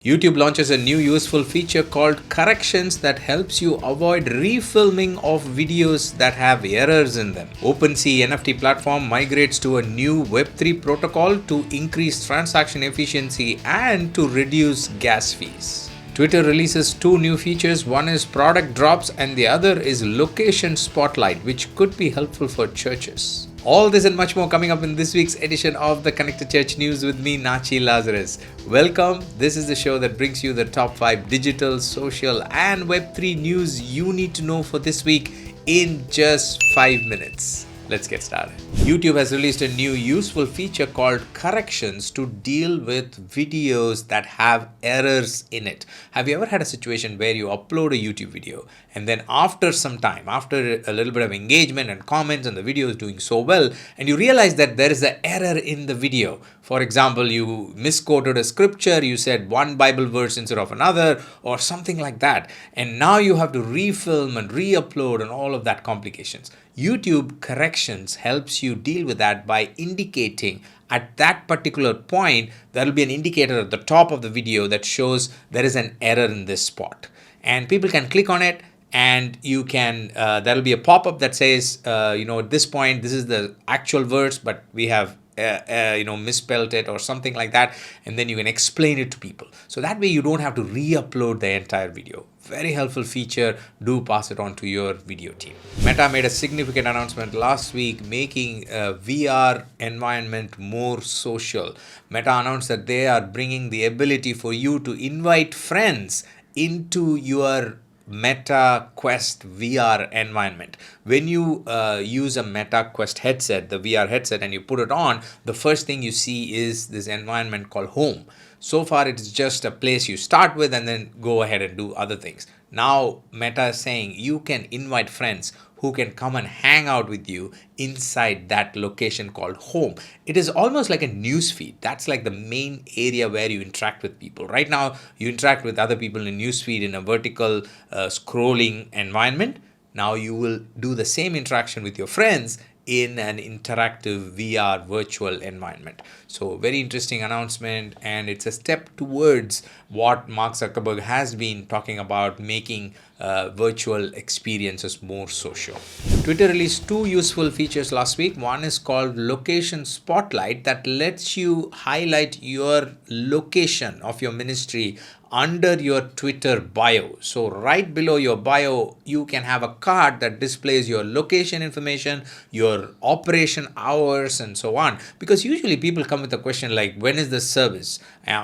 YouTube launches a new useful feature called corrections that helps you avoid refilming of videos that have errors in them. OpenSea NFT platform migrates to a new Web3 protocol to increase transaction efficiency and to reduce gas fees. Twitter releases two new features. One is product drops and the other is location spotlight, which could be helpful for churches. All this and much more coming up in this week's edition of the Connected Church News with me, Natchi Lazarus. Welcome. This is the show that brings you the top 5 digital, social, and Web3 news you need to know for this week in just 5 minutes. Let's get started. YouTube has released a new useful feature called corrections to deal with videos that have errors in it. Have you ever had a situation where you upload a YouTube video and then after some time, after a little bit of engagement and comments and the video is doing so well, and you realize that there is an error in the video? For example, you misquoted a scripture, you said one Bible verse instead of another or something like that. And now you have to refilm and re-upload and all of that complications. YouTube corrections helps you deal with that by indicating at that particular point, there will be an indicator at the top of the video that shows there is an error in this spot. And people can click on it and you can, there will be a pop-up that says, at this point, this is the actual verse, but we have misspelled it or something like that, and then you can explain it to people. So that way you don't have to re-upload the entire video. Very helpful feature. Do pass it on to your video team. Meta made a significant announcement last week making VR environment more social. Meta announced that they are bringing the ability for you to invite friends into your Meta Quest VR environment. When you use a Meta Quest headset, the VR headset, and you put it on, the first thing you see is this environment called home. So far, it's just a place you start with and then go ahead and do other things. Now, Meta is saying you can invite friends who can come and hang out with you inside that location called home. It is almost like a news feed. That's like the main area where you interact with people. Right now, you interact with other people in news feed in a vertical scrolling environment. Now you will do the same interaction with your friends in an interactive VR virtual environment. So very interesting announcement, and it's a step towards what Mark Zuckerberg has been talking about, making virtual experiences more social. Twitter released two useful features last week. One is called Location Spotlight that lets you highlight your location of your ministry under your Twitter bio. So right below your bio, you can have a card that displays your location information, your operation hours, and so on. Because usually people come with a question like, when is the service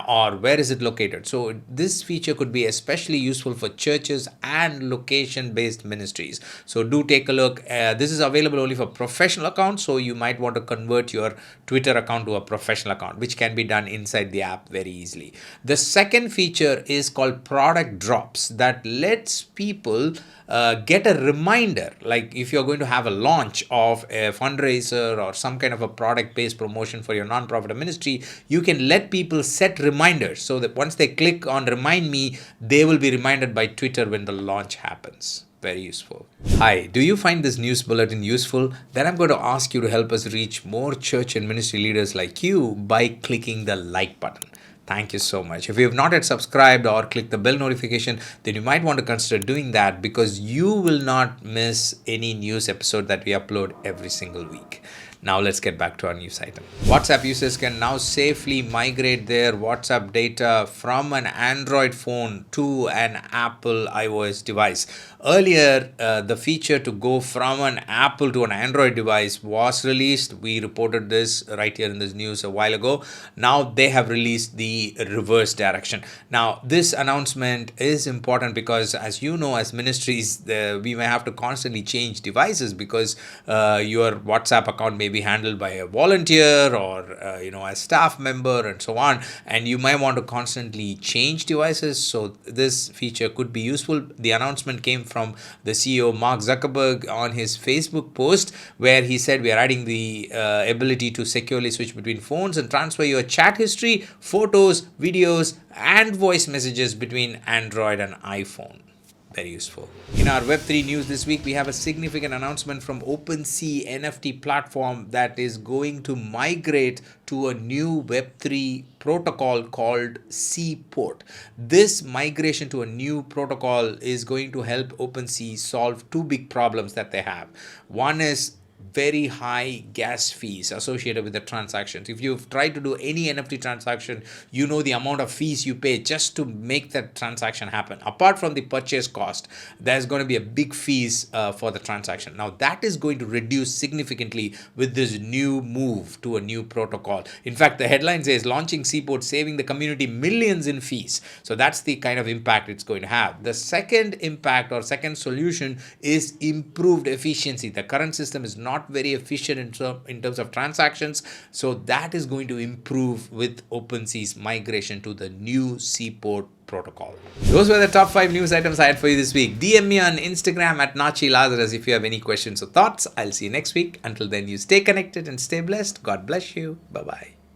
or where is it located? So this feature could be especially useful for churches and location-based ministries. So do take a look. This is available only for professional accounts. So you might want to convert your Twitter account to a professional account, which can be done inside the app very easily. The second feature is called product drops that lets people get a reminder. Like if you're going to have a launch of a fundraiser or some kind of a product-based promotion for your nonprofit or ministry, you can let people set reminders so that once they click on remind me, they will be reminded by Twitter when the launch happens. Very useful. Hi, do you find this news bulletin useful? Then I'm going to ask you to help us reach more church and ministry leaders like you by clicking the like button. Thank you so much. If you have not yet subscribed or clicked the bell notification, then you might want to consider doing that because you will not miss any news episode that we upload every single week. Now let's get back to our news item. WhatsApp users can now safely migrate their WhatsApp data from an Android phone to an Apple iOS device. Earlier, the feature to go from an Apple to an Android device was released. We reported this right here in this news a while ago. Now they have released the reverse direction. Now this announcement is important because, as you know, as ministries, we may have to constantly change devices because your WhatsApp account may be handled by a volunteer or a staff member and so on, and you might want to constantly change devices. So this feature could be useful. The announcement came from the CEO Mark Zuckerberg on his Facebook post where he said we are adding the ability to securely switch between phones and transfer your chat history, photos, videos, and voice messages between Android and iPhone. Very useful. In our Web3 news this week, we have a significant announcement from OpenSea NFT platform that is going to migrate to a new Web3 protocol called Seaport. This migration to a new protocol is going to help OpenSea solve two big problems that they have. One is very high gas fees associated with the transactions. If you've tried to do any NFT transaction, you know the amount of fees you pay just to make that transaction happen. Apart from the purchase cost, there's going to be a big fees for the transaction. Now that is going to reduce significantly with this new move to a new protocol. In fact, the headline says launching Seaport saving the community millions in fees. So that's the kind of impact it's going to have. The second impact or second solution is improved efficiency. The current system is not very efficient in terms of transactions. So that is going to improve with OpenSea's migration to the new Seaport protocol. Those were the top 5 news items I had for you this week. DM me on Instagram at Natchi Lazarus if you have any questions or thoughts. I'll see you next week. Until then, you stay connected and stay blessed. God bless you. Bye-bye.